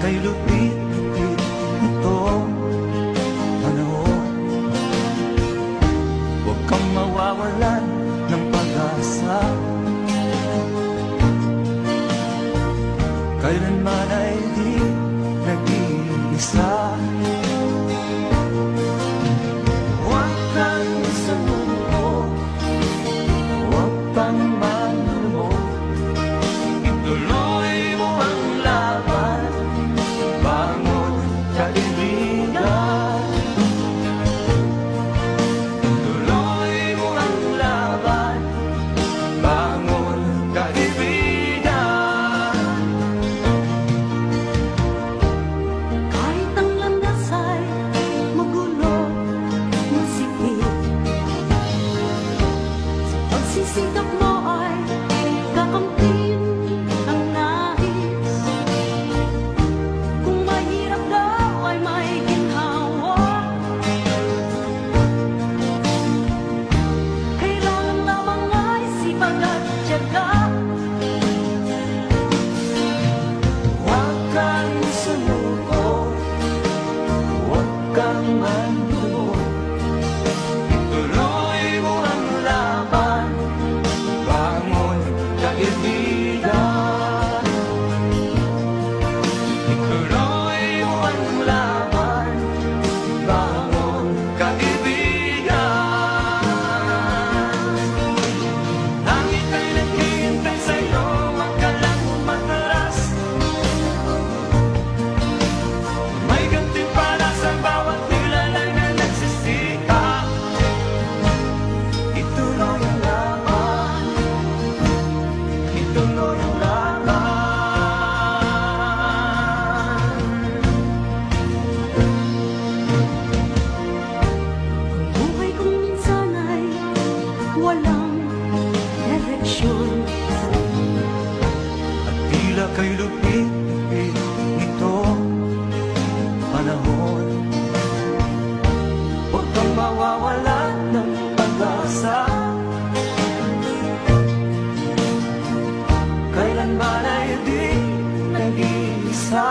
kay lupit-lupit itong panahon. Huwag kang mawawalan ng pag-asa, kailanman ay di nag-iisa. Huwag kang sumuko, huwag kang manlumo, ituloy mo ang laban, bangon kaibigan. Ituloy mo ang laban, bangon kaibigan. Kahit ang landas ay magulo, masikip, sa pagsisikap mo ay kakamtin ang nais. Kung mahirap daw ay may ginhawa, kailangan lamang ay sipag at tiyaga. Huwag kang sumuko, huwag kang manlumo, ituloy mo ang laban, bangon kaibigan. Ituloy mo ang laban, bangon kaibigan. Langit ay naghihintay sa'yo, huwag ka lang umatras. May gantimpala sa bawat nilalang na nagsisikap. Ituloy ang laban, ituloy ang laban. Ang buhay kong minsan ay walang direksyon, At tila kay lupit-lupit itong panahon. Huwag kang mawawalan ng pag-asa, kailanman ay di nag-iisa.